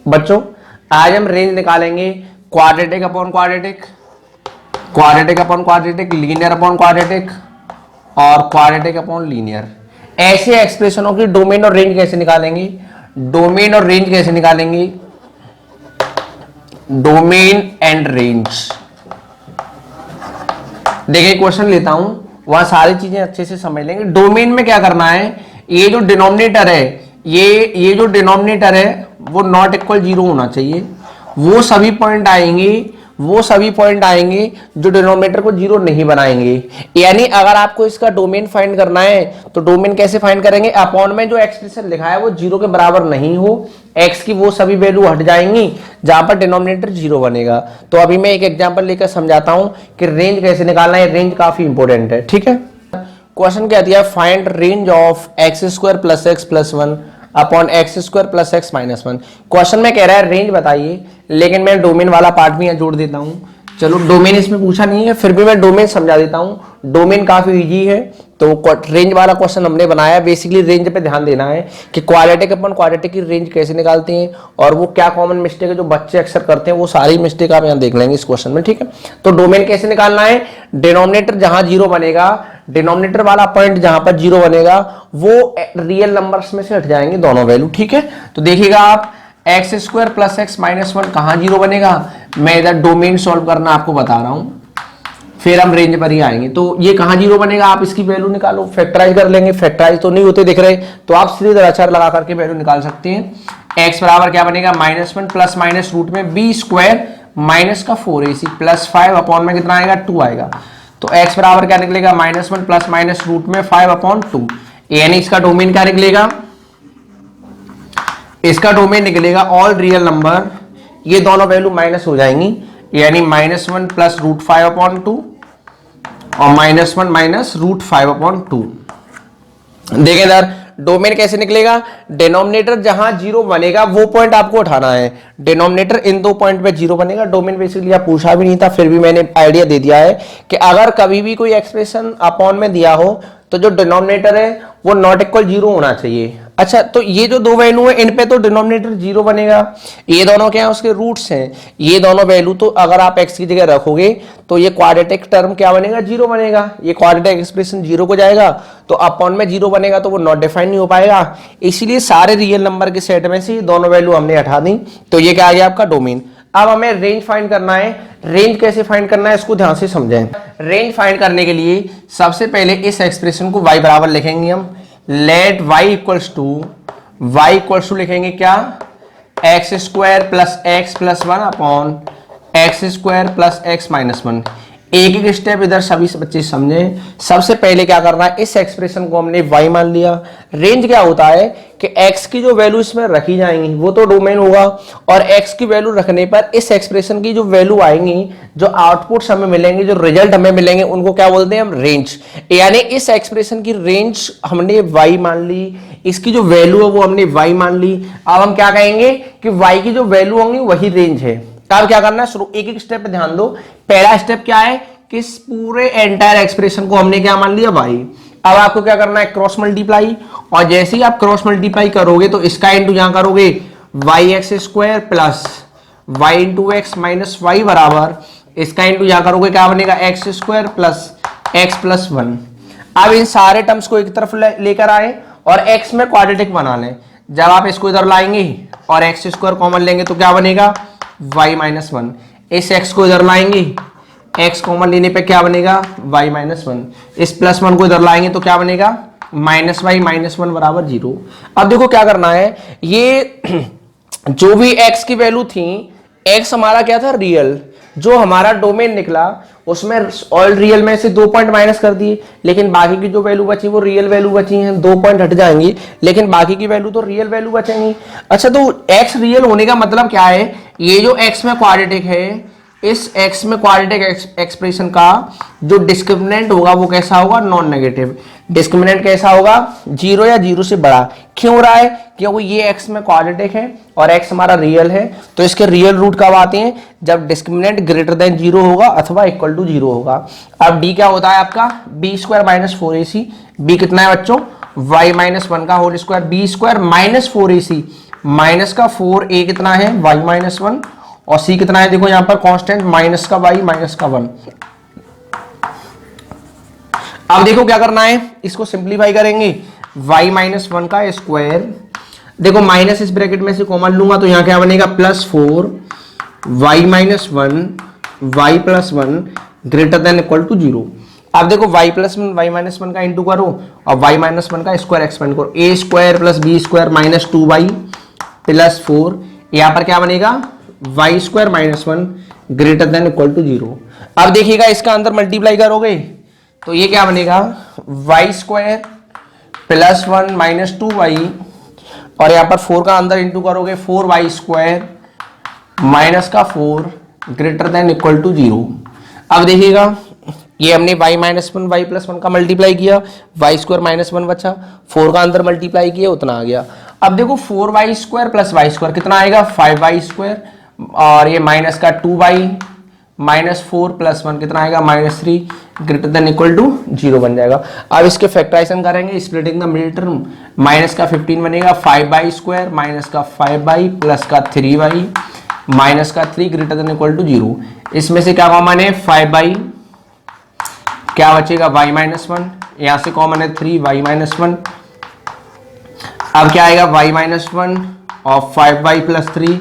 बच्चों आज हम रेंज निकालेंगे quadratic upon quadratic, quadratic upon quadratic, linear upon quadratic और क्वाड्रेटिक अपॉन लीनियर। ऐसे एक्सप्रेशनों की डोमेन और रेंज कैसे निकालेंगे, डोमेन और रेंज कैसे निकालेंगे, डोमेन एंड रेंज। देखिए क्वेश्चन लेता हूं, वहां सारी चीजें अच्छे से समझ लेंगे। डोमेन में क्या करना है, ये जो डिनोमिनेटर है, ये जो डिनोमिनेटर है वो नॉट इक्वल 0 होना चाहिए। वो सभी पॉइंट आएंगे जो डिनोमिनेटर को 0 नहीं बनाएंगे। यानी अगर आपको इसका डोमेन फाइंड करना है तो डोमेन कैसे फाइंड करेंगे, अपॉन में जो एक्सप्रेशन लिखा है वो 0 के बराबर नहीं हो, x की वो सभी वैल्यू हट जाएंगी जहां पर डिनोमिनेटर 0 बनेगा। तो अभी मैं एक एग्जांपल लेकर समझाता हूं कि रेंज कैसे निकालना है। रेंज काफी इंपॉर्टेंट है, ठीक है। क्वेश्चन क्या दिया, find range of x square plus x plus 1 upon x square plus x minus 1। Question में कह रहा है रेंज बताइए, लेकिन मैं डोमेन वाला पार्ट भी यहाँ जोड़ देता हूँ। चलो डोमेन इसमें पूछा नहीं है, फिर भी मैं डोमेन समझा देता हूँ। डोमेन काफी इजी है, तो रेंज वाला क्वेश्चन हमने बनाया। बेसिकली रेंज पे ध्यान देना है कि क्वाड्रेटिक अपन क्वाड्रेटिक की रेंज कैसे निकालते हैं और वो क्या कॉमन मिस्टेक है जो बच्चे अक्सर करते हैं, वो सारी मिस्टेक आप यहाँ देख लेंगे इस क्वेश्चन में, ठीक है। तो डोमेन कैसे निकालना है, डिनोमिनेटर जहां 0 बनेगा, डिनोमिनेटर वाला पॉइंट जहां पर 0 बनेगा वो रियल नंबर्स में से हट जाएंगे दोनों वैल्यू, ठीक है। तो देखिएगा आप x square plus x minus 1 कहां 0 बनेगा, मैं इधर डोमेन सॉल्व करना आपको बता रहा हूं, फिर हम रेंज पर ही आएंगे। तो ये कहां 0 बनेगा, आप इसकी वैल्यू निकालो, फैक्टराइज कर लेंगे। फैक्टराइज तो नहीं होते दिख रहे, तो आप सीधे आचार लगा करके वैल्यू निकाल सकते हैं। x बराबर क्या बनेगा, -1 प्लस माइनस रूट में बी स्क्वायर माइनस का 4ac प्लस 5 अपॉन में कितना आएगा, 2 आएगा। तो x बराबर क्या निकलेगा, -1 प्लस माइनस रूट में 5 अपॉन 2। यानी इसका डोमेन क्या निकलेगा, इसका डोमेन निकलेगा ऑल रियल नंबर, ये दोनों वैल्यू माइनस हो जाएंगी, यानी -1 प्लस रूट 5 अपॉन 2 और -1 माइनस रूट 5 अपॉन 2। देखिए इधर डोमेन कैसे निकलेगा, डिनोमिनेटर जहां 0 बनेगा वो पॉइंट आपको उठाना है। डिनोमिनेटर इन दो पॉइंट पे 0 बनेगा। डोमेन बेसिकली आप पूछा भी नहीं था, फिर भी मैंने आइडिया दे दिया है कि अगर कभी भी कोई एक्सप्रेशन अपॉन में दिया हो तो जो डिनोमिनेटर है वो नॉट इक्वल 0 होना चाहिए। अच्छा, तो ये जो दो वैल्यू है इन पे तो डिनोमिनेटर 0 बनेगा। ये दोनों क्या है, उसके रूट्स हैं। ये दोनों वैल्यू तो अगर आप x की जगह रखोगे तो ये क्वाड्रेटिक टर्म क्या बनेगा, 0 बनेगा। ये क्वाड्रेटिक एक्सप्रेशन 0 को जाएगा तो अपॉन में 0 बनेगा तो वो नॉट डिफाइन नहीं हो पाएगा। इसलिए सारे रियल नंबर के सेट में से दोनों वैल्यू हमने हटा दी, तो ये क्या आ गया आपका डोमेन। अब हमें रेंज फाइंड करना है। रेंज कैसे फाइंड करना है इसको ध्यान से समझें। रेंज फाइंड करने के लिए सबसे पहले इस एक्सप्रेशन को y बराबर लिखेंगे हम। लेट y इक्वल्स टू लिखेंगे क्या, x square plus x plus 1 upon x square plus x minus 1। एक एक स्टेप इधर सभी बच्चे समझें। सबसे पहले क्या करना है, इस एक्सप्रेशन को हमने y मान लिया। रेंज क्या होता है कि x की जो वैल्यू इसमें रखी जाएंगी वो तो डोमेन होगा, और x की वैल्यू रखने पर इस एक्सप्रेशन की जो वैल्यू आएंगी, जो आउटपुट्स हमें मिलेंगे, जो रिजल्ट हमें मिलेंगे, उनको क्या बोलते हैं हम, रेंज। यानी इस एक्सप्रेशन की रेंज हमने y मान ली, इसकी जो वैल्यू है वो हमने y मान ली। अब हम क्या कहेंगे कि y की जो वैल्यू होंगी वही रेंज है। अब क्या करना है, शुरू एक एक स्टेप पे ध्यान दो। पहला स्टेप क्या है कि इस पूरे एंटायर एक्सप्रेशन को हमने क्या मान लिया, y। अब आपको क्या करना है, क्रॉस मल्टीप्लाई, और जैसे ही आप क्रॉस मल्टीप्लाई करोगे तो इसका इंटू यहां करोगे, y x square plus y into x minus y बराबर इसका इंटू यहां करोगे, क्या बनेगा, x square plus x plus 1। अब इन सारे टर्म्स को एक तरफ लेकर आए और x में क्वाड्रेटिक बना लें। जब आप इसको इधर लाएंगे और एक्स स्क्वायर कॉमन लेंगे तो क्या बनेगा, y माइनस 1। इस x को इधर लाएंगे, x कॉमन लेने पे क्या बनेगा, y माइनस 1। इस प्लस 1 को इधर लाएंगे तो क्या बनेगा, माइनस y माइनस 1 बराबर 0। अब देखो क्या करना है, ये जो भी x की वैल्यू थी, x हमारा क्या था, रियल। जो हमारा डोमेन निकला उसमें ऑल रियल में से 2 पॉइंट माइनस कर दिए, लेकिन बाकी की जो वैल्यू बची वो रियल वैल्यू बची हैं। 2 पॉइंट हट जाएंगी लेकिन बाकी की वैल्यू तो रियल वैल्यू बचेंगी। अच्छा, तो x रियल होने का मतलब क्या है, ये जो x में क्वाड्रेटिक है, इस x में क्वाड्रेटिक एक्सप्रेशन का जो डिस्क्रिमिनेंट होगा वो कैसा होगा, नॉन नेगेटिव। डिस्क्रिमिनेंट कैसा होगा, 0 या 0 से बड़ा। क्यों हो रहा है, क्योंकि ये x में क्वाड्रेटिक है और x हमारा रियल है, तो इसके रियल रूट कब आते हैं, जब डिस्क्रिमिनेंट ग्रेटर देन 0 होगा अथवा इक्वल टू 0 होगा। अब d क्या होता है आपका, B square minus 4ac। b कितना है बच्चों, y माइनस 1 का whole square, b square minus 4ac minus का 4 ए कितना है y माइनस 1 और c कितना है देखो यहाँ पर कांस्टेंट माइनस का y माइनस का 1। अब देखो क्या करना है, इसको सिंप्लीफाई करेंगे y माइनस 1 का स्क्वायर, देखो माइनस इस ब्रैकेट में से कॉमन लूंगा तो यहाँ क्या बनेगा +4 y minus 1 y plus 1 greater than equal to 0। अब देखो y प्लस 1 y माइनस 1 का इंटू करो और y माइनस 1 का स्क्वायर एक्सपेंड करो, a square plus b square minus 2y plus 4, यहाँ पर क्या बनेगा y square minus 1 greater than equal to 0। अब देखिएगा इसका अंदर मल्टीप्लाई करोगे तो ये क्या बनेगा y square plus 1 minus 2y और यहाँ पर 4 का अंदर इंटू करोगे 4y स्क्वायर माइनस का 4 ग्रेटर देन इक्वल टू 0। अब देखिएगा ये हमने y माइनस 1 y प्लस 1 का मल्टीप्लाई किया, y स्क्वायर माइनस 1 बचा, 4 का अंदर मल्टीप्लाई किया उतना आ गया। अब देखो 4y square plus y square कितना आएगा 5y स्क्वायर और ये माइनस का 2y माइनस 4 प्लस 1 कितना आएगा -3 ग्रेटर देन इक्वल टू 0 बन जाएगा। अब इसके फैक्टराइजेशन करेंगे splitting the middle term, minus का 15 बनेगा 5y स्क्वायर माइनस का 5y प्लस का 3y माइनस का 3 ग्रेटर देन इक्वल टू 0। इसमें से क्या कॉमन है 5y, क्या बचेगा y माइनस 1, यहाँ से कॉमन है 3y माइनस 1। अब क्या आएगा y माइनस 1 और 5y plus 3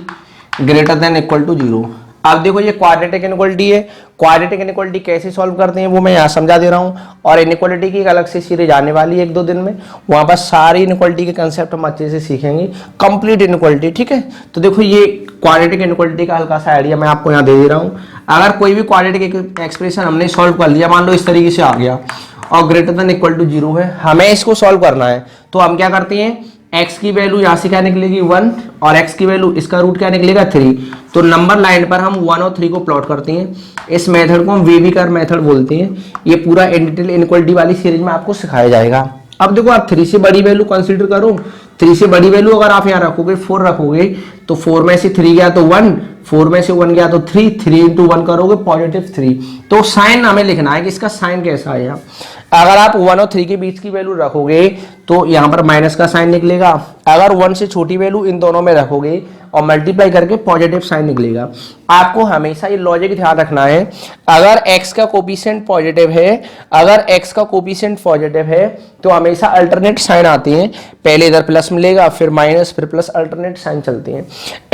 greater than equal to 0। अब देखो ये क्वाड्रेटिक इनइक्वालिटी है, क्वाड्रेटिक इनइक्वालिटी कैसे सॉल्व करते हैं वो मैं यहाँ समझा दे रहा हूँ और इनइक्वालिटी की एक अलग से सीरीज आने वाली है 1-2 दिन में, वहाँ पर सारी इनइक्वालिटी के कंसेप्ट हम अच्छे से सीखेंगे, कंप्लीट इनइक्वालिटी, ठीक है। तो देखो ये क्वाड्रेटिक इनइक्वालिटी का हल्का सा आइडिया मैं आपको यहाँ दे दे रहा हूँ। अगर कोई भी क्वाड्रेटिक एक्सप्रेशन हमने सॉल्व कर लिया, मान लो इस तरीके से आ गया और ग्रेटर देन इक्वल टू 0 है, हमें इसको सॉल्व करना है तो हम क्या करते हैं x की वैल्यू यहाँ से क्या निकलेगी 1 और x की वैल्यू इसका रूट क्या निकलेगा 3, तो नंबर लाइन पर हम 1 और 3 को प्लॉट करते हैं। इस मेथड को हम वेविकर मेथड बोलते हैं। ये पूरा इन डिटेल इनइक्वालिटी वाली सीरीज में आपको सिखाया जाएगा। अब देखो आप 3 से बड़ी वैल्यू कंसीडर करो, 3 से बड़ी वैल्यू अगर आप यहाँ रखोगे 4 रखोगे तो 4 में से 3 गया तो 1, 4 में से 1 गया तो 3, 3 इंटू 1 करोगे +3। तो साइन हमें लिखना है कि इसका साइन कैसा आया। अगर आप 1 और 3 के बीच की वैल्यू रखोगे तो यहाँ पर माइनस का साइन निकलेगा, अगर 1 से छोटी वैल्यू इन दोनों में रखोगे और मल्टीप्लाई करके पॉजिटिव साइन निकलेगा। आपको हमेशा ये लॉजिक ध्यान रखना है, अगर x का कोफिशिएंट पॉजिटिव है, अगर x का कोफिशिएंट पॉजिटिव है तो हमेशा अल्टरनेट साइन आते हैं, पहले इधर प्लस मिलेगा फिर माइनस फिर प्लस, अल्टरनेट साइन चलते हैं।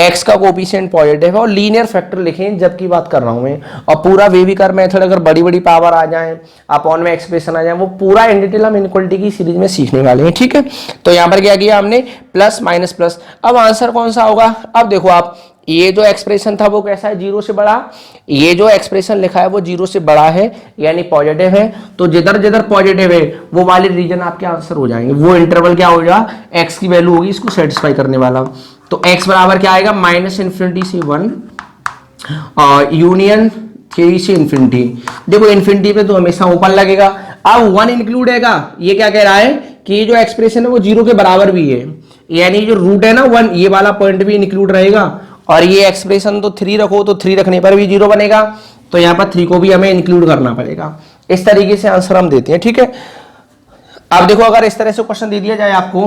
x का कोफिशिएंट पॉजिटिव है और लीनियर फैक्टर लिखें जब की बात कर रहा हूं मैं, और पूरा वेविकर मेथड अगर बड़ी बड़ी पावर आ जाए अपॉन में एक्सप्रेशन आ जाए, वो पूरा इन डिटेल हम इनइक्वालिटी की सीरीज में सीखने वाले हैं, ठीक है। तो यहाँ पर क्या किया हमने प्लस माइनस प्लस। अब आंसर कौन सा होगा, अब देखो आप ये जो एक्सप्रेशन था वो कैसा है 0 से बड़ा, ये जो एक्सप्रेशन लिखा है वो 0 से बड़ा है यानी पॉजिटिव है, तो जिधर जिधर पॉजिटिव है वो वाले रीजन आपके आंसर हो जाएंगे, वो इंटरवल क्या होगा x की वैल्यू होगी इसको सेटिस्फाई करने वाला। तो x बराबर क्या आएगा -∞ से 1 और यूनियन 3 से इन्फिनिटी। देखो इन्फिनिटी पे तो हमेशा ओपन लगेगा। अब 1 इंक्लूड हैगा, ये क्या कह रहा है कि ये जो एक्सप्रेशन है वो 0 के बराबर भी है, यानी जो रूट है ना 1, ये वाला पॉइंट भी इंक्लूड रहेगा, और ये एक्सप्रेशन तो 3 रखो तो 3 रखने पर भी 0 बनेगा, तो यहाँ पर 3 को भी हमें इंक्लूड करना पड़ेगा। इस तरीके से आंसर हम देते हैं, ठीक है। अब देखो अगर इस तरह से क्वेश्चन दे दिया जाए आपको,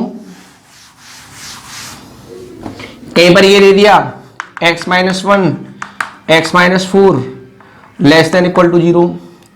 कहीं पर ये दे दिया x - 1 x - 4 less than equal to 0,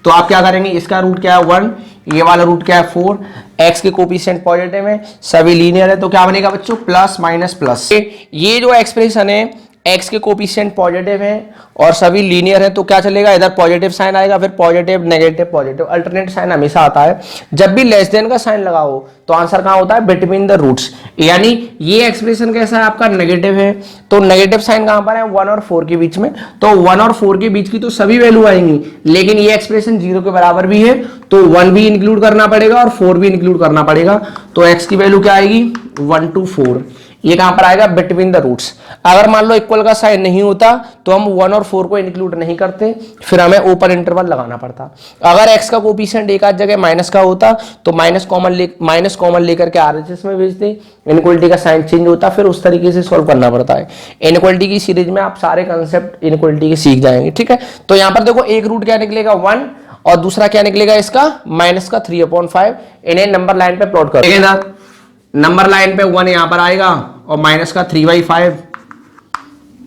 तो आप क्या करेंगे, इसका रूट क्या है 1, ये वाला रूट क्या है 4, x के कोफिशिएंट पॉजिटिव है, सभी लीनियर है, तो क्या बनेगा बच्चों प्लस माइनस प्लस। ये जो एक्सप्रेशन है x के कोफिशिएंट पॉजिटिव है और सभी लीनियर है, तो क्या चलेगा, इधर पॉजिटिव साइन आएगा फिर positive negative positive, alternate sign हमेशा आता है। जब भी लेस देन का साइन लगाओ तो आंसर कहाँ होता है, बिटवीन द रूट्स, यानी ये एक्सप्रेशन कैसा है आपका नेगेटिव है, तो नेगेटिव साइन कहाँ पर है 1 और 4 के बीच में, तो 1 और 4 के बीच की तो सभी वैल्यू आएंगी, लेकिन ये एक्सप्रेशन 0 के बराबर भी है तो 1 भी इंक्लूड करना पड़ेगा और 4 भी इंक्लूड करना पड़ेगा, तो x की वैल्यू क्या आएगी 1 to 4, ये कहां पर आएगा बिटवीन द रूट्स। अगर मान लो इक्वल का साइन नहीं होता तो हम 1 और 4 को इंक्लूड नहीं करते, फिर हमें ओपन इंटरवल लगाना पड़ता। अगर x का कोफिशिएंट एक आध जगह माइनस का होता तो माइनस कॉमन लेकर के RHS में भेजते, इनइक्वालिटी का साइन चेंज होता, फिर उस तरीके से सॉल्व करना पड़ता है। इनइक्वालिटी की सीरीज में आप सारे कंसेप्ट इनइक्वालिटी के सीख जाएंगे, ठीक है। तो यहाँ पर देखो एक रूट क्या निकलेगा 1 और दूसरा क्या निकलेगा इसका -3/5, इन्हें नंबर लाइन पे प्लॉट करो। नंबर लाइन पे 1 यहां पर आएगा और माइनस का 3/5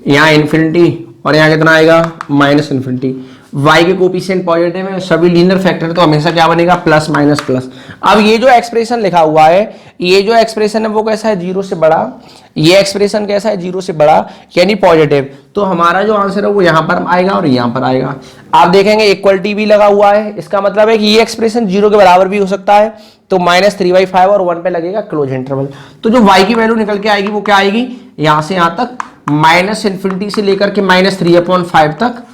यहाँ इन्फिनिटी और यहाँ कितना आएगा माइनस इन्फिनिटी। y के कोफिशिएंट पॉजिटिव है, सभी लीनियर फैक्टर तो हमेशा क्या बनेगा प्लस माइनस प्लस। अब ये जो एक्सप्रेशन लिखा हुआ है, ये जो एक्सप्रेशन है वो कैसा है 0 से बड़ा, ये एक्सप्रेशन कैसा है 0 से बड़ा यानी पॉजिटिव। तो हमारा जो आंसर है वो यहाँ पर आएगा और यहाँ पर आएगा। आप देखेंगे इक्वलिटी भी लगा हुआ है, इसका मतलब है कि ये एक्सप्रेशन 0 के बराबर भी हो सकता है। तो -3/5 और 1 पे लगेगा क्लोज इंटरवल। तो जो y की वैल्यू निकल के आएगी वो क्या आएगी, यहां से यहां तक माइनस इन्फिनिटी से लेकर के -3/5 तक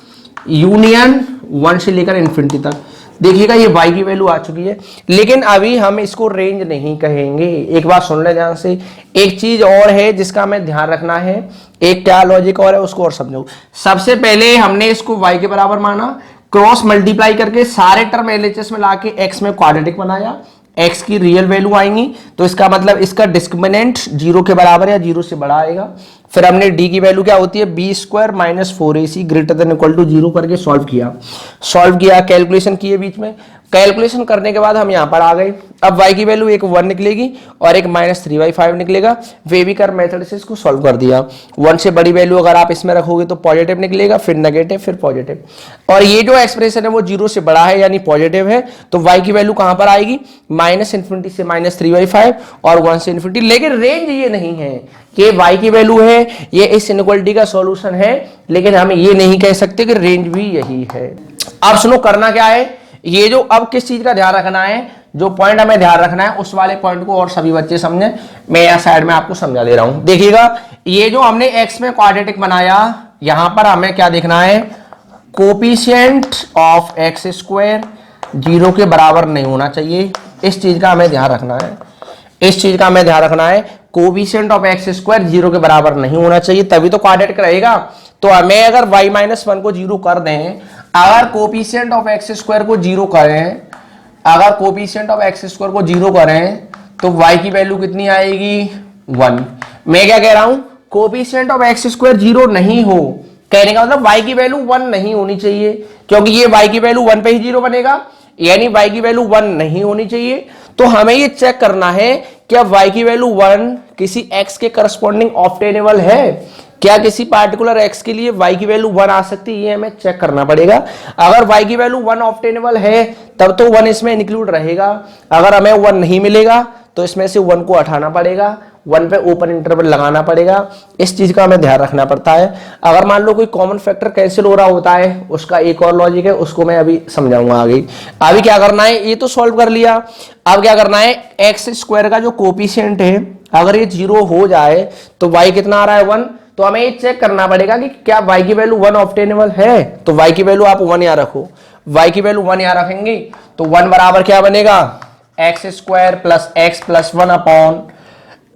यूनियन 1 से लेकर इन्फिनिटी तक। देखिएगा ये y की वैल्यू आ चुकी है, लेकिन अभी हम इसको रेंज नहीं कहेंगे। एक बात सुन ले ध्यान से, एक चीज और है जिसका हमें ध्यान रखना है, एक क्या लॉजिक और है उसको और समझो। सबसे पहले हमने इसको y के बराबर माना, क्रॉस मल्टीप्लाई करके सारे टर्म LHS में लाके x में क्वाड्रेटिक बनाया, x की रियल वैल्यू आएंगी तो इसका मतलब इसका डिस्क्रिमिनेंट 0 के बराबर या 0 से बड़ा आएगा। फिर हमने d की वैल्यू क्या होती है b² - 4ac greater than equal to 0 करके सॉल्व किया, कैलकुलेशन किए बीच में। कैलकुलेशन करने के बाद हम यहाँ पर आ गए। अब y की वैल्यू एक 1 निकलेगी और एक -3/5 निकलेगा। वेविकर मेथड से इसको सॉल्व कर दिया। 1 से बड़ी वैल्यू अगर आप इसमें रखोगे तो पॉजिटिव निकलेगा, फिर नेगेटिव, फिर पॉजिटिव। और ये जो एक्सप्रेशन है वो 0 से बड़ा है यानी पॉजिटिव है, तो y की वैल्यू कहां पर आएगी -इन्फिनिटी से -3/5 और 1 से इन्फिनिटी। लेकिन रेंज ये नहीं है कि y की वैल्यू है ये इस इनइक्वालिटी का सॉल्यूशन है, लेकिन हम ये नहीं कह सकते कि रेंज भी यही है। अब सुनो करना क्या है, ये जो अब किस चीज का ध्यान रखना है, जो पॉइंट हमें ध्यान रखना है उस वाले पॉइंट को और सभी बच्चे समझे। मैं यहाँ साइड में आपको समझा दे रहा हूं। देखिएगा ये जो हमने x में क्वाड्रेटिक बनाया, यहां पर हमें क्या देखना है, कोफिशिएंट ऑफ x² 0 के बराबर नहीं होना चाहिए। इस चीज का हमें ध्यान रखना है, कोफिशिएंट ऑफ x² 0 के बराबर नहीं होना चाहिए, तभी तो क्वाड्रेटिक रहेगा। तो हमें अगर y-1 को 0 कर दें, अगर कोफिशिएंट ऑफ x² को 0 करें, तो y की वैल्यू कितनी आएगी 1। मैं क्या कह रहा हूं, कोफिशिएंट ऑफ x² 0 नहीं हो, कहने का मतलब y की वैल्यू 1 नहीं होनी चाहिए, क्योंकि ये y की वैल्यू 1 पे ही 0 बनेगा, यानी y की वैल्यू 1 नहीं होनी चाहिए। तो हमें ये चेक करना है क्या y की वैल्यू 1 किसी x के करस्पॉन्डिंग ऑब्टेनेबल है, क्या किसी पार्टिकुलर x के लिए y की वैल्यू 1 आ सकती है, ये हमें चेक करना पड़ेगा। अगर y की वैल्यू 1 ऑब्टेनेबल है तब तो 1 इसमें इंक्लूड रहेगा, अगर हमें 1 नहीं मिलेगा तो इसमें से 1 को हटाना पड़ेगा, 1 पे ओपन इंटरवल लगाना पड़ेगा। इस चीज का हमें ध्यान रखना पड़ता है। अगर मान लो कोई कॉमन फैक्टर कैंसिल हो रहा होता है, उसका एक और लॉजिक है, उसको मैं अभी समझाऊंगा आगे। अभी क्या करना है, ये तो सॉल्व कर लिया। अब क्या करना है, x² का जो कोफिशिएंट है अगर ये 0 हो जाए तो y कितना आ रहा है 1, तो हमें ये चेक करना पड़ेगा कि क्या y की वैल्यू 1 ऑब्टेनेबल है। तो y की वैल्यू आप 1 यहाँ रखो, y की वैल्यू 1 यहाँ रखेंगे तो 1 बराबर क्या बनेगा, x² + x + 1 upon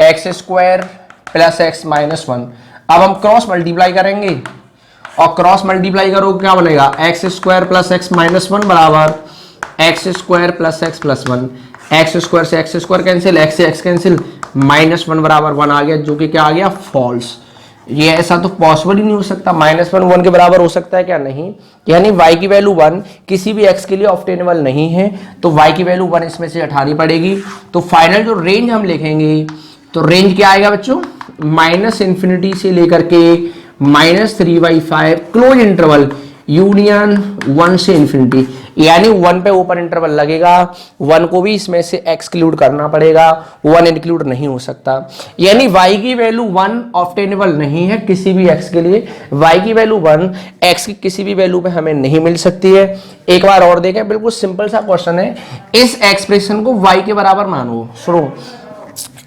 x² + x - 1। अब हम क्रॉस मल्टीप्लाई करेंगे और क्रॉस मल्टीप्लाई करो क्या बनेगा, x² + x - 1 बराबर x² + x + 1। x² से x² कैंसिल, x से x कैंसिल, -1 बराबर 1 आ गया, जो कि क्या आ गया फॉल्स। ये ऐसा तो पॉसिबल ही नहीं हो सकता, -1 1 के बराबर हो सकता है क्या, नहीं। यानी y की वैल्यू 1 किसी भी x के लिए ऑब्टेनेबल नहीं है, तो y की वैल्यू 1 इसमें से हटानी पड़ेगी। तो फाइनल जो रेंज हम लिखेंगे, तो रेंज क्या आएगा बच्चों, -इन्फिनिटी से लेकर के -3/5 क्लोज इंटरवल यूनियन 1 से इन्फिनिटी, यानी 1 पे ओपन इंटरवल लगेगा, 1 को भी इसमें से एक्सक्लूड करना पड़ेगा, 1 इंक्लूड नहीं हो सकता। यानी y की वैल्यू 1 ऑब्टेनेबल नहीं है किसी भी x के लिए, y की वैल्यू 1 x की किसी भी वैल्यू पे हमें नहीं मिल सकती है। एक बार और देखें, बिल्कुल सिंपल सा क्वेश्चन है। इस एक्सप्रेशन को y के बराबर मानो, सुनो,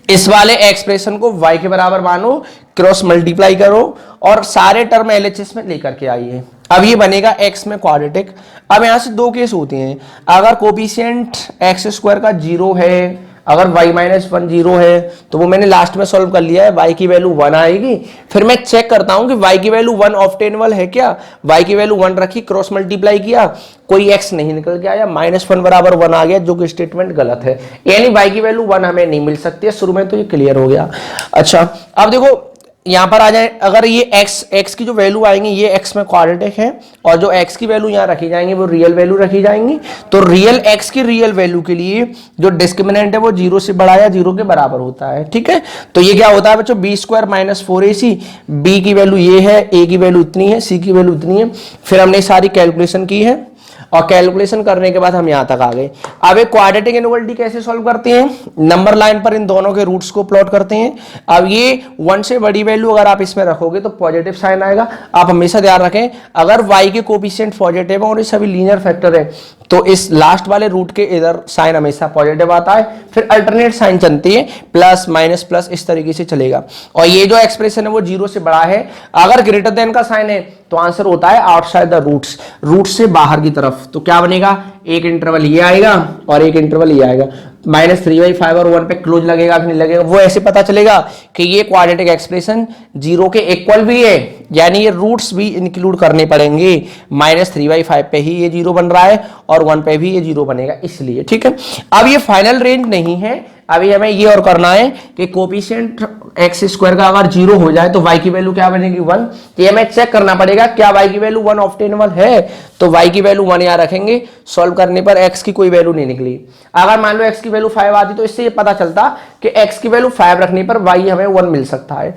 इस वाले एक्सप्रेशन को y के बराबर मानो, क्रॉस मल्टीप्लाई करो और सारे टर्म LHS में लेकर के आइए। अब ये बनेगा x में क्वाड्रेटिक। अब यहां से दो केस होते हैं, अगर कोफिशिएंट x² का 0 है, अगर y-1 0 है, तो वो मैंने लास्ट में सॉल्व कर लिया है, y की वैल्यू 1 आएगी। फिर मैं चेक करता हूं कि y की वैल्यू 1 ऑब्टेनेबल है क्या, y की वैल्यू 1 रखी, क्रॉस मल्टीप्लाई किया, कोई x नहीं निकल के आया, -1 बराबर 1 आ गया, जो कि स्टेटमेंट गलत है। यानी y की वैल्यू 1 हमें नहीं मिल सकती है। शुरू में तो ये क्लियर हो गया। अच्छा अब देखो, यहाँ पर आ जाए, अगर ये x की जो वैल्यू आएंगी ये x में क्वाड्रेटिक है और जो x की वैल्यू यहाँ रखी जाएंगी वो रियल वैल्यू रखी जाएंगी। तो रियल x की रियल वैल्यू के लिए जो डिस्क्रिमिनेंट है वो 0 से बड़ा या 0 के बराबर होता है। ठीक है, तो ये क्या होता है बच्चों, b square minus 4ac, b की वैल्यू ये है, a की वैल्यू इतनी है, c की वैल्यू इतनी है। फिर हमने सारी कैलकुलेशन की है और कैलकुलेशन करने के बाद हम यहां तक आ गए। अब एक क्वाड्रेटिक इनइक्वालिटी कैसे सॉल्व करते हैं, नंबर लाइन पर इन दोनों के रूट्स को प्लॉट करते हैं। अब ये 1 से बड़ी वैल्यू अगर आप इसमें रखोगे तो पॉजिटिव साइन आएगा। आप हमेशा ध्यान रखें अगर y के कोफिशिएंट पॉजिटिव है और ये सभी लीनियर फैक्टर है तो इस लास्ट वाले रूट के इधर साइन हमेशा पॉजिटिव आता है। फिर अल्टरनेट साइन चलती है, प्लस माइनस प्लस इस तरीके से चलेगा। और ये जो एक्सप्रेशन है वो 0 से बड़ा है, अगर ग्रेटर देन का साइन है तो आंसर होता है आउटसाइड द रूट्स, रूट से बाहर की तरफ। तो क्या बनेगा, एक इंटरवल ये आएगा और एक इंटरवल ये आएगा, -3/5 और 1 पे क्लोज लगेगा कि नहीं लगेगा, वो ऐसे पता चलेगा कि ये क्वाड्रेटिक एक्सप्रेशन 0 के इक्वल भी है, यानी ये रूट्स भी इंक्लूड करने पड़ेंगे। -3/5 पे ही ये 0 बन रहा है और 1 पे भी ये 0 बनेगा इसलिए। ठीक है, अब ये फाइनल रेंज नहीं है, अभी हमें ये और करना है कि कोफिशिएंट x स्क्वायर का अगर 0 हो जाए तो y की वैल्यू क्या बनेगी, 1। तो ये हमें चेक करना पड़ेगा क्या y की वैल्यू 1 ऑब्टेनेबल है, तो y की वैल्यू 1 यहाँ रखेंगे। सॉल्व करने पर x की कोई वैल्यू नहीं निकली। अगर मान लो x की वैल्यू 5 आती तो इससे ये पता चलता कि x की वैल्यू 5 रखने पर y हमें 1 मिल सकता है,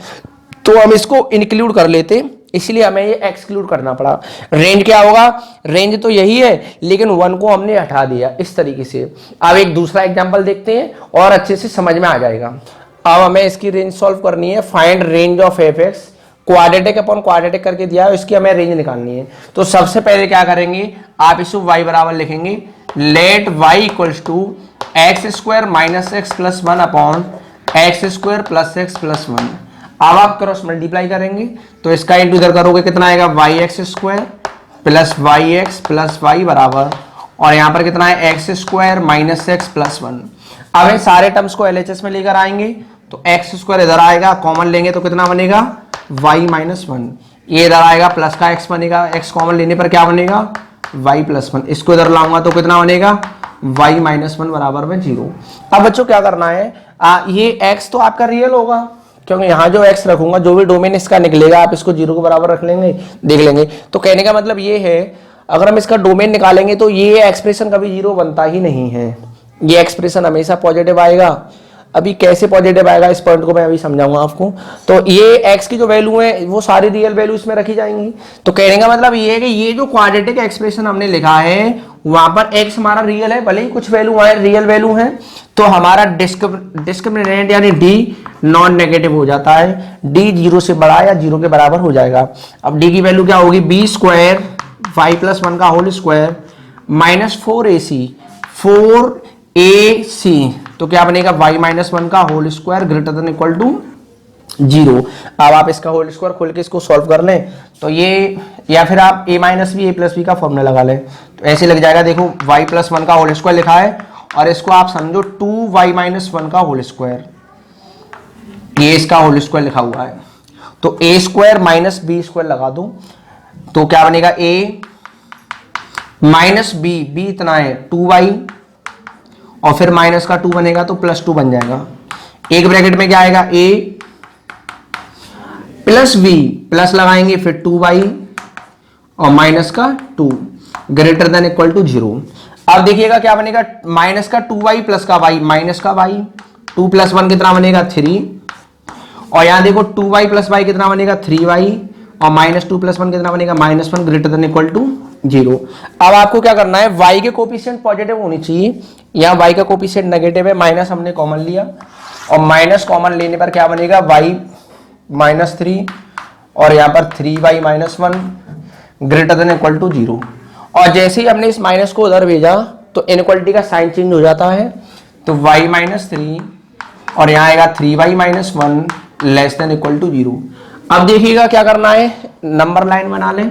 तो हम इसको इंक्लूड कर लेते, इसलिए हमें ये एक्सक्लूड करना पड़ा। रेंज क्या होगा, रेंज तो यही है लेकिन 1 को हमने हटा दिया इस तरीके से। अब एक दूसरा एग्जांपल देखते हैं और अच्छे से समझ में आ जाएगा। अब हमें इसकी रेंज सॉल्व करनी है, find range of fx, quadratic upon quadratic करके दिया है, इसकी हमें रेंज निकालनी है। तो सबसे पहले क्या करेंगे, आप इसको y बराबर लिखेंगे, let y equals to x square minus x plus 1 upon x square plus x plus 1। अब आप क्रॉस मल्टीप्लाई करेंगे तो इसका इंटू इधर करोगे कितना आएगा, y x square plus y x plus y बराबर, और यहाँ पर कितना है x square minus x plus 1। अब इन सारे टर्म्स को LHS में लेकर आएंगे तो एक्स स्क्वायर इधर आएगा, कॉमन लेंगे तो कितना बनेगा, वाई माइनस 1। ये इधर आएगा, प्लस का एक्स बनेगा, एक्स कॉमन लेने पर क्या बनेगा, वाई प्लस 1। इसको इधर लाऊंगा तो कितना बनेगा, वाई माइनस 1 बराबर में 0। अब बच्चों क्या करना है, ये एक्स तो आपका रियल होगा क्योंकि यहाँ जो x रखूंगा जो भी डोमेन इसका निकलेगा आप इसको 0 के बराबर रख लेंगे, देख लेंगे। तो कहने का मतलब ये है अगर हम इसका डोमेन निकालेंगे तो ये एक्सप्रेशन कभी 0 बनता ही नहीं है, ये एक्सप्रेशन हमेशा पॉजिटिव आएगा। अभी कैसे पॉजिटिव आएगा इस पॉइंट को मैं अभी समझाऊंगा आपको। तो ये x की जो वैल्यू है वो सारी रियल वैल्यू इसमें रखी जाएंगी। तो कहने का मतलब ये है कि ये जो क्वाड्रेटिक एक्सप्रेशन हमने लिखा है वहां पर x हमारा रियल है, भले ही कुछ वैल्यू आए रियल वैल्यू है, तो हमारा डिस्क्रिमिनेंट यानी d नॉन नेगेटिव हो जाता है, d 0 से बड़ा या 0 के बराबर हो जाएगा। अब d की वैल्यू क्या होगी, b स्क्वायर y प्लस 1 का होल स्क्वायर माइनस 4ac, तो क्या बनेगा, y माइनस 1 का whole square greater than equal to 0। अब आप इसका होल स्क्वायर खोल के इसको सॉल्व कर लें तो ये, या फिर आप a minus b a plus b का फॉर्मूला लगा लें तो ऐसे लग जाएगा। देखो y प्लस 1 का होल स्क्वायर लिखा है और इसको आप समझो 2y माइनस 1 का होल स्क्वायर, ये इसका होल स्क्वायर लिखा हुआ है। तो a square minus b square लगा दो तो क्या बनेगा, a माइनस बी, बी इतना है 2y और फिर माइनस का 2 बनेगा तो प्लस 2 बन जाएगा। एक ब्रैकेट में क्या आएगा, a प्लस बी, प्लस लगाएंगे फिर 2y और माइनस का 2 ग्रेटर देन इक्वल टू 0। अब देखिएगा क्या बनेगा, माइनस का 2y प्लस का y, माइनस का y, 2 प्लस 1 कितना बनेगा 3, और यहां देखो 2y प्लस y कितना बनेगा 3y, और माइनस 2 प्लस 1 कितना बनेगा -1 ग्रेटर देन इक्वल टू 0। अब आपको क्या करना है, y के कोफिशिएंट पॉजिटिव होनी चाहिए, यहाँ y का कोफिशिएंट नेगेटिव है, माइनस हमने कॉमन लिया और माइनस कॉमन लेने पर क्या बनेगा, y माइनस 3 और यहाँ पर 3y minus 1 greater than equal to 0। और जैसे ही हमने इस माइनस को उधर भेजा तो इनइक्वालिटी का साइन चेंज हो जाता है, तो y माइनस 3 और यहाँ आएगा 3y minus 1 less than equal to 0। अब देखिएगा क्या करना है, नंबर लाइन बना लें,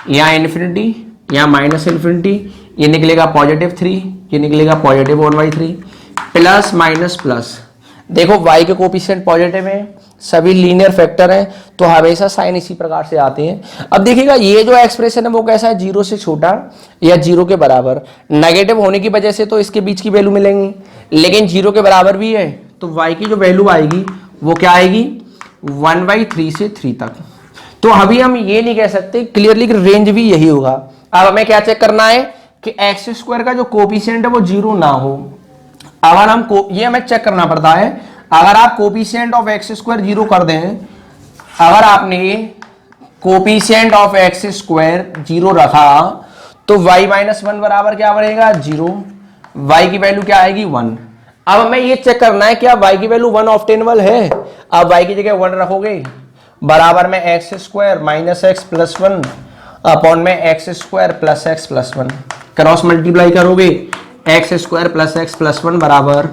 यहाँ इन्फिनिटी, यहाँ माइनस इन्फिनिटी, ये निकलेगा +3, ये निकलेगा +1/3, प्लस माइनस प्लस। देखो y के कोफिशिएंट पॉजिटिव है, सभी लीनियर फैक्टर हैं तो हमेशा साइन इसी प्रकार से आते हैं। अब देखिएगा ये जो एक्सप्रेशन है वो कैसा है, 0 से छोटा या 0 के बराबर। नेगेटिव होने की वजह से तो इसके बीच की वैल्यू मिलेंगी, लेकिन 0 के बराबर भी है तो y की जो वैल्यू आएगी वो क्या आएगी, 1/3 से 3 तक। तो अभी हम ये नहीं कह सकते क्लियरली कि रेंज भी यही होगा। अब हमें क्या चेक करना है कि एक्स स्क्वायर का जो कोफिशिएंट है वो 0 ना हो। अगर हम ये हमें चेक करना पड़ता है, अगर आप कोफिशिएंट ऑफ एक्स स्क्वायर 0 कर दें, अगर आपने कोफिशिएंट ऑफ एक्स स्क्वायर 0 रखा तो y माइनस 1 बराबर क्या बनेगा 0, y की वैल्यू क्या आएगी 1। अब हमें ये चेक करना है क्या y की वैल्यू 1 ऑब्टेनेबल है। अब y की जगह 1 रखोगे बराबर में x square minus x plus 1 upon में x square plus x plus 1, cross multiply करोगे x square plus x plus 1 बराबर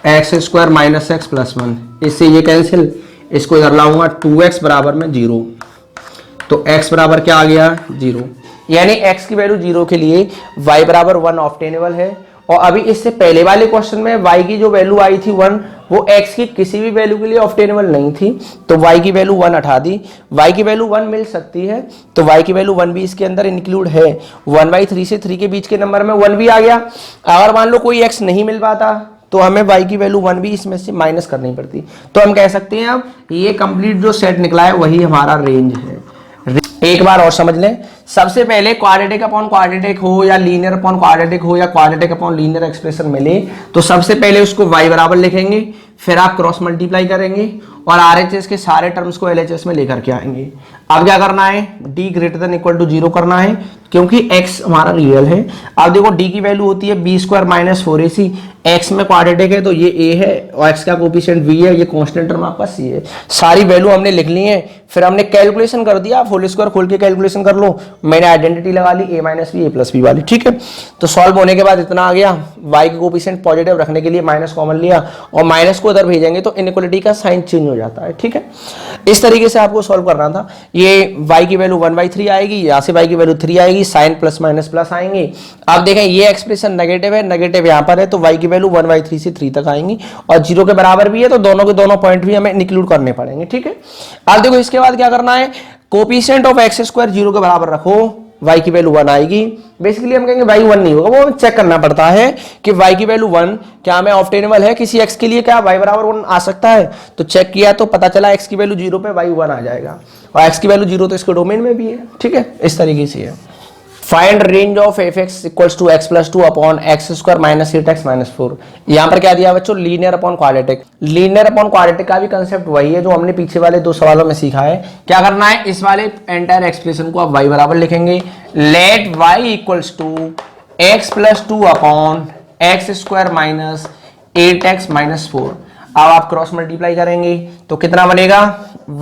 x square minus x plus 1, इससे ये कैंसिल, इसको इधर लाऊंगा 2x बराबर में 0, तो x बराबर क्या आ गया 0, यानी x की वैल्यू 0 के लिए y बराबर 1 ऑब्टेनेबल है। और अभी इससे पहले वाले क्वेश्चन में y की जो वैल्यू आई थी 1, वो x की किसी भी वैल्यू के लिए ऑब्टेनेबल नहीं थी, तो y की वैल्यू 1 हटा दी, y की वैल्यू 1 मिल सकती है, तो y की वैल्यू 1 भी इसके अंदर इंक्लूड है। 1/3 से 3 के बीच के नंबर में 1 भी आ गया। अगर मान लो कोई x नहीं मिल पाता तो हमें y की वैल्यू 1 भी इसमें से माइनस करनी पड़ती, तो हम कह सकते हैं अब ये कंप्लीट जो सेट निकला है वही हमारा रेंज है। एक बार और समझ लें, सबसे पहले क्वाड्रेटिक अपॉन क्वाड्रेटिक हो या लीनियर अपॉन क्वाड्रेटिक हो या क्वाड्रेटिक अपॉन लीनियर एक्सप्रेशन मिले तो सबसे पहले उसको y बराबर लिखेंगे, फिर आप क्रॉस मल्टीप्लाई करेंगे और RHS के सारे टर्म्स को LHS में लेकर के आएंगे। अब क्या करना है, d greater than equal to 0 करना है क्योंकि x हमारा रियल है। अब देखो d की वैल्यू होती है b square minus 4ac, x में क्वाड्रेटिक है तो ये a है और x का कोफिशिएंट v है, ये कांस्टेंट टर्म आपका c है। सारी वैल्यू हमने लिख ली है, फिर हमने कैलकुलेशन कर दिया, आप होल स्क्वायर खोल के कैलकुलेशन कर लो, मैंने आइडेंटिटी लगा ली a minus b a plus b वाली, ठीक है। तो सॉल्व होने के बाद इतना आ गया, y के कोफिशिएंट पॉजिटिव रखने के लिए माइनस कॉमन लिया और माइनस को उधर भेजेंगे तो इनइक्वालिटी का साइन चेंज हो जाता है, ठीक है। इस तरीके से आपको सॉल्व करना था। ये y की वैल्यू 1/3 आएगी, यहाँ से y की वैल्यू 3 आएगी, साइन प्लस माइनस प्लस आएंगे। अब देखें ये एक्सप्रेशन नेगेटिव है, नेगेटिव यहाँ पर है तो y की वैल्यू 1/3 से 3 तक आएंगी और 0 के बराबर भी है तो दोनों के दोनों पॉइंट भी हमें इंक्लूड करने पड़ेंगे, ठीक है। अब देखो इसके बाद क्या करना है, कोफिशिएंट ऑफ एक्स स्क्वायर 0 के बराबर रखो, y की वैल्यू 1 आएगी। बेसिकली हम कहेंगे y 1 नहीं होगा, वो चेक करना पड़ता है कि y की वैल्यू 1 क्या हमें ऑब्टेनेबल है किसी x के लिए, क्या y बराबर 1 आ सकता है। तो चेक किया तो पता चला x की वैल्यू 0 पे y 1 आ जाएगा और x की वैल्यू 0 तो इसके डोमेन में भी है, ठीक है। इस तरीके से है। Find range of fx equals to x plus 2 upon x square minus 8x minus 4। यहाँ पर क्या दिया बच्चों, linear upon quadratic. Linear upon quadratic का भी कंसेप्ट वही है जो हमने पीछे वाले 2 सवालों में सीखा है। क्या करना है, इस वाले एंटायर एक्सप्रेशन को आप y बराबर लिखेंगे, let y equals to x plus 2 upon x square minus 8x minus 4। अब आप क्रॉस मल्टीप्लाई करेंगे तो कितना बनेगा,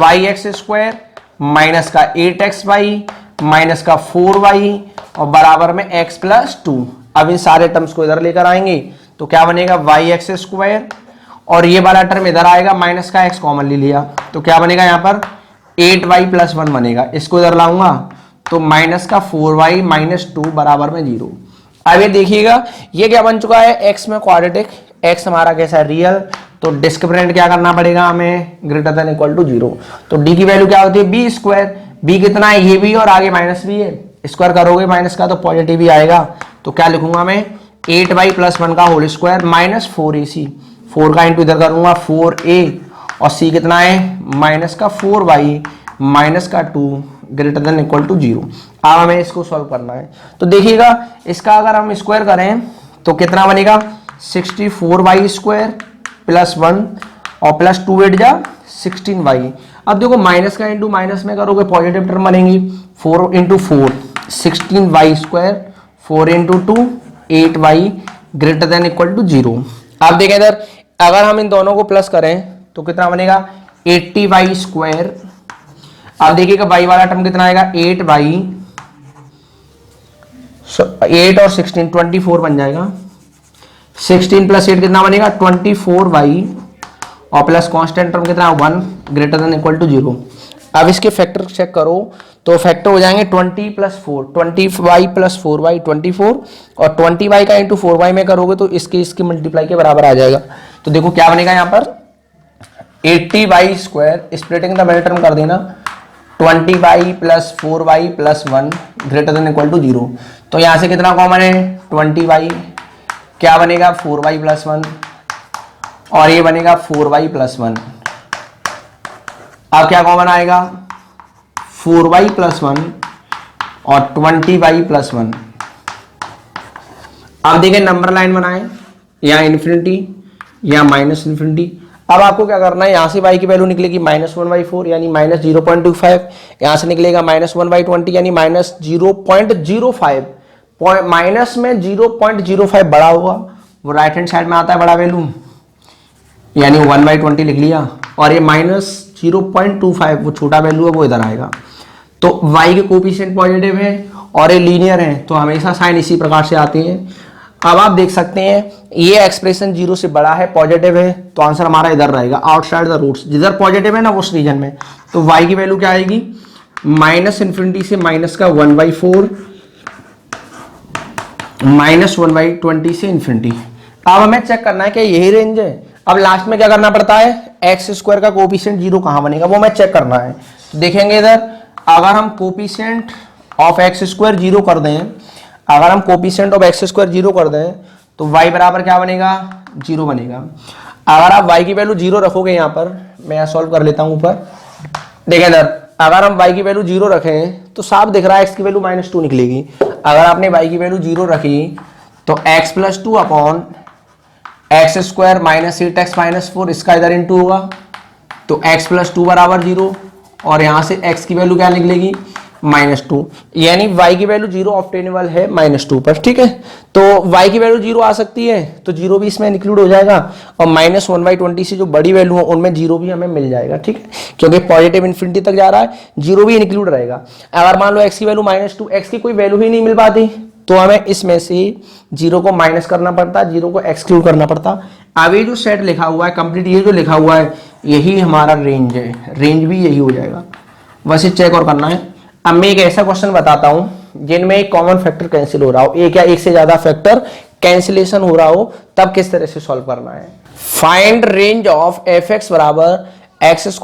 yx स्क्वायर माइनस का 8xy माइनस का 4y और बराबर में x प्लस 2। अब इन सारे टर्म्स को इधर लेकर आएंगे तो क्या बनेगा, yx स्क्वायर और ये वाला टर्म इधर आएगा, माइनस का x कॉमन ले लिया तो क्या बनेगा यहाँ पर 8y प्लस 1 बनेगा। इसको इधर लाऊंगा तो माइनस का 4y माइनस 2 बराबर में 0। अब ये देखिएगा ये क्या बन चुका है, x में क्वाड्रेटिक, x हमारा कैसा है रियल, तो डिस्क्रिमिनेंट क्या करना पड़ेगा हमें, ग्रेटर देन इक्वल टू 0। तो d की वैल्यू क्या होती है b स्क्वायर, b कितना है ये भी और आगे माइनस भी है, स्क्वायर करोगे माइनस का तो पॉजिटिव ही आएगा। तो क्या लिखूंगा मैं, 8y प्लस 1 का होल स्क्वायर माइनस 4ac, 4 का इंटू इधर करूंगा 4a और c कितना है माइनस का 4y माइनस का 2 ग्रेटर देन इक्वल टू 0। अब हमें इसको सॉल्व करना है तो देखिएगा इसका अगर हम स्क्वायर करें तो कितना बनेगा, 64y स्क्वायर प्लस 1 और प्लस 2 8 जा 16y। अब देखो माइनस का इंटू माइनस में करोगे पॉजिटिव टर्म बनेंगी, 4 into 4 16y square, 4 into 2 8y greater than equal to 0। अब देखें इधर अगर हम इन दोनों को प्लस करें तो कितना बनेगा 80y स्क्वायर। अब देखिएगा y वाला टर्म कितना आएगा 8y, 8 और 16 24 बन जाएगा, 16 प्लस 8 कितना बनेगा 24y और प्लस कांस्टेंट टर्म कितना 1 ग्रेटर देन इक्वल टू 0। अब इसके फैक्टर चेक करो तो फैक्टर हो जाएंगे 20 प्लस 4 20y प्लस 4y 24 और 20y का इंटू 4y में करोगे तो इसके मल्टीप्लाई के बराबर आ जाएगा। तो देखो क्या बनेगा यहाँ पर 80y square, splitting the middle term कर देना, 20y plus 4y plus 1 greater than equal to 0। तो यहाँ से कितना कॉमन है 20y, क्या बनेगा 4y प्लस 1 और ये बनेगा 4y प्लस 1। अब क्या कॉमन आएगा, 4y प्लस 1 और 20y प्लस 1। अब देखिए नंबर लाइन बनाए, या इन्फिनिटी या माइनस इन्फिनिटी। अब आपको क्या करना है, यहां से y की वैल्यू निकलेगी -1/4 यानी -0.25, यहां से निकलेगा -1/20 यानी -0.05। माइनस में 0.05 बड़ा होगा, वो राइट हैंड साइड में आता है बड़ा वैल्यू, यानी 1/20 लिख लिया, और ये -0.25 वो छोटा वैल्यू है, वो इधर आएगा। तो y के कोफिशिएंट पॉजिटिव है और ये लीनियर है, तो हमेशा साइन इसी प्रकार से आती है। अब आप देख सकते हैं ये एक्सप्रेशन 0 से बड़ा है, पॉजिटिव है, तो आंसर हमारा इधर रहेगा, आउटसाइड द रूट्स, जिधर पॉजिटिव है ना उस रीजन में। तो y की वैल्यू क्या आएगी, -इन्फिनिटी से माइनस का 1/4 -1/20 से इन्फिनिटी। अब हमें चेक करना है कि यही रेंज है। अब लास्ट में क्या करना पड़ता है, एक्स स्क्वायर का कोफिशिएंट 0 कहां बनेगा वो हमें चेक करना है। तो देखेंगे इधर, अगर हम कोफिशिएंट ऑफ एक्स स्क्वायर 0 कर दें, अगर हम कोफिशिएंट ऑफ एक्स स्क्वायर 0 कर दें तो y बराबर क्या बनेगा, 0 बनेगा। अगर आप y की वैल्यू 0 रखोगे, यहाँ पर मैं यहाँ सॉल्व कर लेता हूँ ऊपर, देखें इधर, अगर हम y की वैल्यू 0 रखें तो साफ दिख रहा है x की वैल्यू -2 निकलेगी। अगर आपने y की वैल्यू 0 रखी तो x + 2 upon x square -8x - 4, इसका इधर इंटू होगा, तो x + 2 बराबर 0, और यहाँ से x की वैल्यू क्या निकलेगी, -2, यानी y की वैल्यू 0 ऑब्टेनेबल है -2 पर। ठीक है, तो y की वैल्यू 0 आ सकती है, तो 0 भी इसमें इंक्लूड हो जाएगा, और -1/20 से जो बड़ी वैल्यू है उनमें 0 भी हमें मिल जाएगा। ठीक है, क्योंकि पॉजिटिव इन्फिनिटी तक जा रहा है, 0 भी इंक्लूड रहेगा। अगर मान लो x की वैल्यू -2, x की कोई वैल्यू ही नहीं मिल पाती, तो हमें इसमें से 0 को माइनस करना पड़ता, 0 को एक्सक्लूड करना पड़ता। अब ये जो सेट लिखा हुआ है कंप्लीट, ये जो लिखा हुआ है यही हमारा रेंज है, रेंज भी यही हो जाएगा, बस ये चेक और करना है। अब मैं एक ऐसा क्वेश्चन बताता हूं जिनमें एक कॉमन फैक्टर कैंसिल हो रहा हो, एक या एक से ज्यादा फैक्टर कैंसिलेशन हो रहा हो, तब किस तरह से सॉल्व करना है। फाइंड रेंज ऑफ f(x) बराबर x² -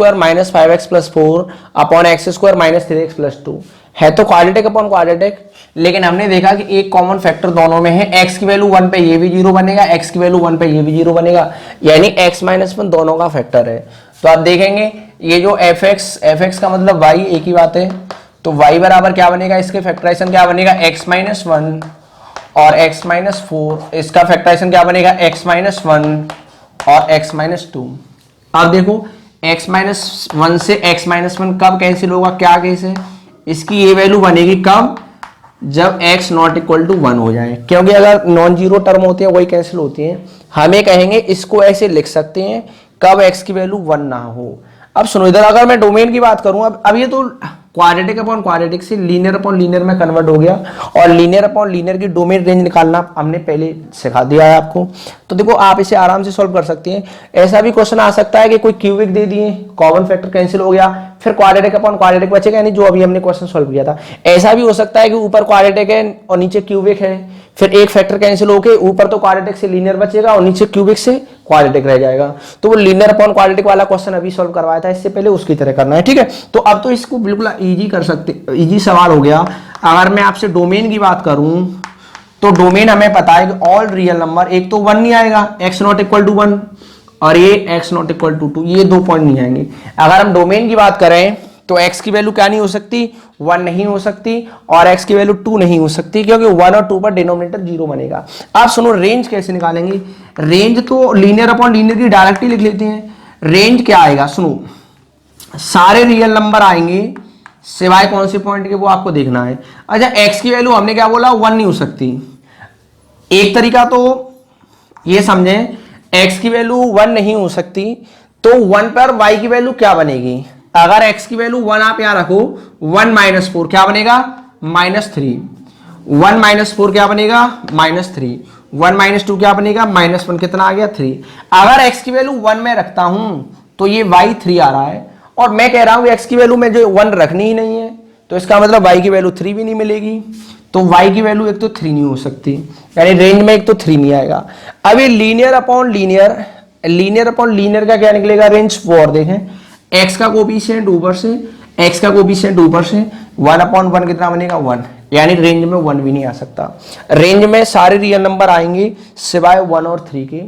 5x + 4 upon x² - 3x + 2 है, तो क्वाड्रेटिक अपॉन क्वाड्रेटिक, लेकिन हमने देखा कि एक कॉमन फैक्टर दोनों में है, x की वैल्यू 1 पे ये भी 0 बनेगा, x की वैल्यू 1 पे ये भी 0 बनेगा, यानी x - 1 दोनों का फैक्टर है। तो आप देखेंगे ये जो fx का मतलब y, एक ही बात है, तो y बराबर क्या बनेगा, इसके फैक्टराइजेशन क्या बनेगा, x - 1 और x - 4, इसका फैक्टराइजेशन क्या बनेगा, x - 1 और x - 2। अब देखो x - 1 से x - 1 कब कैंसिल होगा, क्या केस है, इसकी ये वैल्यू बनेगी कब, जब x ≠ = 1 हो जाए, क्योंकि अगर नॉन जीरो टर्म होती है वही कैंसिल होती है। हमें कहेंगे इसको ऐसे लिख सकते हैं, कब x की वैल्यू 1 ना हो। अब सुनो इधर, अगर मैं डोमेन की बात करूं, अब ये तो क्वाड्रेटिक अपॉन क्वाड्रेटिक से लीनियर अपॉन लीनियर में कन्वर्ट हो गया, और लीनियर अपॉन लीनियर की डोमेन रेंज निकालना हमने पहले सिखा दिया है आपको। तो देखो आप इसे आराम से सॉल्व कर सकते हैं। ऐसा भी क्वेश्चन आ सकता है कि कोई क्यूबिक दे दिए, कॉमन फैक्टर कैंसिल हो गया, फिर क्वाड्रेटिक अपॉन क्वाड्रेटिक बचेगा, यानी जो अभी हमने क्वेश्चन सॉल्व किया था। ऐसा भी हो सकता है कि ऊपर क्वाड्रेटिक है और नीचे क्यूबिक है, फिर एक फैक्टर कैंसिल होके ऊपर तो क्वाड्रेटिक से लीनियर बचेगा और नीचे क्यूबिक से क्वाड्रेटिक रह जाएगा। तो वो लीनियर अपॉन क्वाड्रेटिक वाला क्वेश्चन अभी सॉल्व करवाया था इससे पहले, उसकी तरह करना है। ठीक है, तो अब तो इसको बिल्कुल इजी कर सकते, इजी सवाल हो गया। अगर मैं आपसे डोमेन की बात करूं तो डोमेन हमें पता है कि ऑल रियल नंबर, एक तो 1 नहीं आएगा, x ≠ = 1, और ये x ≠ = 2, ये 2 पॉइंट नहीं आएंगे। अगर हम डोमेन की बात करें तो x की वैल्यू क्या नहीं हो सकती, 1 नहीं हो सकती, और x की वैल्यू 2 नहीं हो सकती, क्योंकि 1 और 2 पर डिनोमिनेटर 0 बनेगा। आप सुनो रेंज कैसे निकालेंगे, रेंज तो लीनियर अपॉन लीनियर की डायरेक्टली लिख लेते हैं। रेंज क्या आएगा, सुनो सारे रियल नंबर आएंगे सिवाय कौन से पॉइंट के, वो आपको देखना है। अच्छा x की वैल्यू हमने क्या बोला, 1 नहीं हो सकती। एक तरीका तो ये समझें, x की वैल्यू 1 नहीं हो सकती, तो 1 पर y की वैल्यू क्या बनेगी। अगर x की वैल्यू 1 आप यहां रखो, 1 - 4 क्या बनेगा, -3, 1 - 4 क्या बनेगा, -3, 1 - 2 क्या बनेगा, -1, कितना आ गया, 3। अगर x की वैल्यू 1 में रखता हूं तो ये y 3 आ रहा है, और मैं कह रहा हूं x की वैल्यू में जो 1 रखनी ही नहीं है, तो इसका मतलब y की वैल्यू 3 भी नहीं मिलेगी। तो y की वैल्यू एक तो 3 नहीं हो सकती, यानी रेंज में एक तो 3 नहीं आएगा। अब ये linear upon linear, linear upon linear का क्या निकलेगा, रेंज 4 देखें, x का कोफिशिएंट ऊपर से, x का कोफिशिएंट ऊपर से, 1/1 कितना बनेगा, 1, यानी रेंज में 1 भी नहीं आ सकता। रेंज में सारे रियल नंबर आएंगे सिवाय 1 और 3 के।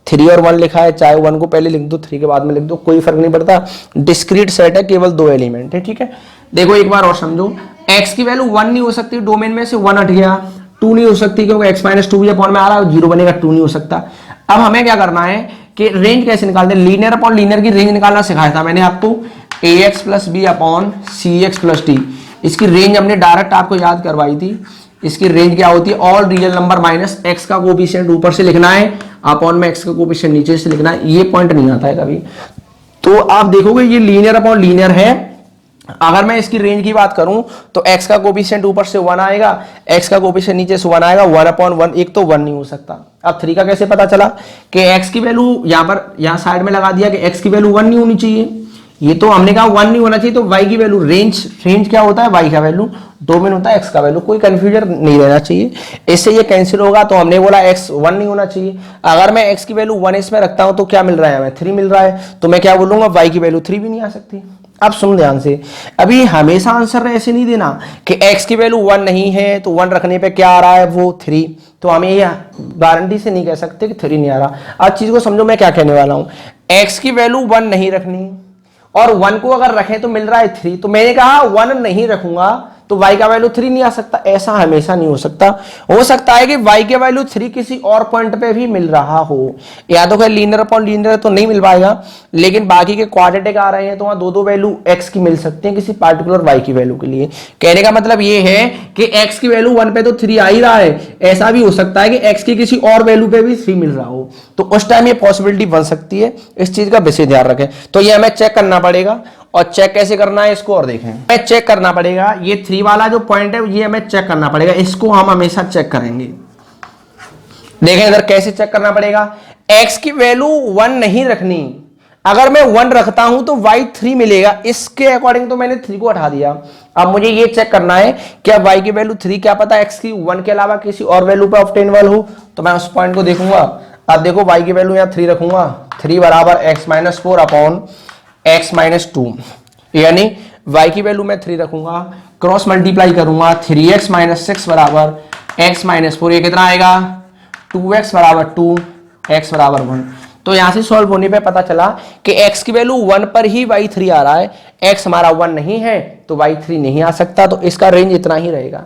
3 और 1 लिखा है, चाहे 1 को पहले लिख दो 3 के बाद में लिख दो, कोई फर्क नहीं पड़ता। डिस्क्रीट सेट है, केवल 2 एलिमेंट है, ठीक है। देखो एक बार और समझो, x की वैल्यू 1 नहीं हो सकती, डोमेन में से 1 हट गया, 2 नहीं हो सकती क्योंकि x माइनस 2 भी अपॉन में आ रहा है, 0 बनेगा, 2 नहीं हो सकता। अब हमें क्या करना है कि रेंज कैसे निकालते हैं, लीनियर अपॉन लीनियर की रेंज निकालना सिखाया था मैंने आपको, ax प्लस बी अपॉन सी एक्स प्लस टी। इसकी रेंज हमने डायरेक्ट आपको याद करवाई थी। इसकी रेंज क्या होती है, all real number minus x का कोएफिशिएंट ऊपर से लिखना है, अपॉन में x का कोएफिशिएंट नीचे से लिखना है। ये पॉइंट नहीं आता है कभी, तो आप देखोगे ये लीनियर अपॉन लीनियर है। अगर मैं इसकी रेंज की बात करूं तो x का कोएफिशिएंट ऊपर से 1 आएगा, x का कोएफिशिएंट नीचे से 1 आएगा, 1 अपॉन 1, एक तो 1 नहीं हो सकता। अब 3 का कैसे पता चला कि x की वैल्यू यहां साइड में लगा दिया कि x की वैल्यू 1 नहीं होनी चाहिए, ये तो हमने कहा 1 नहीं होना चाहिए, तो y की वैल्यू रेंज क्या होता है, y का वैल्यू, डोमेन होता है x का वैल्यू, कोई कंफ्यूजन नहीं रहना चाहिए। इससे ये कैंसिल होगा, तो हमने बोला x 1 नहीं होना चाहिए। अगर मैं x की वैल्यू 1 इसमें रखता हूं तो क्या मिल रहा है हमें, 3 मिल रहा है, तो मैं क्या बोलूंगा, y की वैल्यू 3 भी नहीं आ सकती। अब सुन ध्यान से, अभी हमेशा आंसर ऐसे नहीं देना कि x की वैल्यू 1 नहीं है तो 1 रखने पे क्या आ रहा है, वो 3, तो हमें ये गारंटी से नहीं कह सकते कि 3 नहीं आ रहा। अब चीज को समझो मैं क्या कहने वाला हूं, x की वैल्यू 1 नहीं रखनी और 1 को अगर रखें तो मिल रहा है 3, तो मैंने कहा 1 नहीं रखूंगा तो y का वैल्यू 3 नहीं आ सकता। ऐसा हमेशा नहीं हो सकता, हो सकता है कि y के वैल्यू 3 किसी और पॉइंट पे भी मिल रहा हो, या तो खैर लीनियर अपॉन लीनियर तो नहीं मिल पाएगा, लेकिन बाकी के क्वाड्रेटिक आ रहे हैं तो वहां दो वैल्यू x की मिल सकती है किसी पार्टिकुलर y की वैल्यू के लिए। कहने का मतलब ये है कि x की वैल्यू 1 पे तो 3 आ ही रहा है, ऐसा भी हो सकता है कि x की किसी और वैल्यू पे भी 3 मिल रहा हो, तो उस टाइम ये पॉसिबिलिटी बन सकती है। इस चीज का विशेष ध्यान रखें। तो ये हमें चेक करना पड़ेगा, और चेक कैसे करना है इसको और देखें। हमें चेक करना पड़ेगा, ये 3 वाला जो पॉइंट है ये हमें चेक करना पड़ेगा, इसको हम हमेशा चेक करेंगे। देखें इधर कैसे चेक करना पड़ेगा, x की वैल्यू 1 नहीं रखनी, अगर मैं 1 रखता हूं तो y 3 मिलेगा, इसके अकॉर्डिंग तो मैंने 3 को हटा दिया। अब मुझे ये चेक करना है क्या y की वैल्यू 3, क्या पता x की 1 के अलावा किसी और वैल्यू पे ऑब्टेनेबल हो, तो मैं उस पॉइंट को देखूंगा। अब देखो y की वैल्यू यहां 3 रखूंगा, 3 बराबर x minus 4 upon x minus 2, यानी y की वैल्यू मैं 3 रखूंगा, क्रॉस मल्टीप्लाई करूंगा, 3x माइनस 6 बराबर x माइनस 4, ये कितना आएगा 2x बराबर 2, x बराबर 1। तो यहां से सॉल्व होने पे पता चला कि x की वैल्यू 1 पर ही y3 आ रहा है, x हमारा 1 नहीं है तो y3 नहीं आ सकता, तो इसका रेंज इतना ही रहेगा।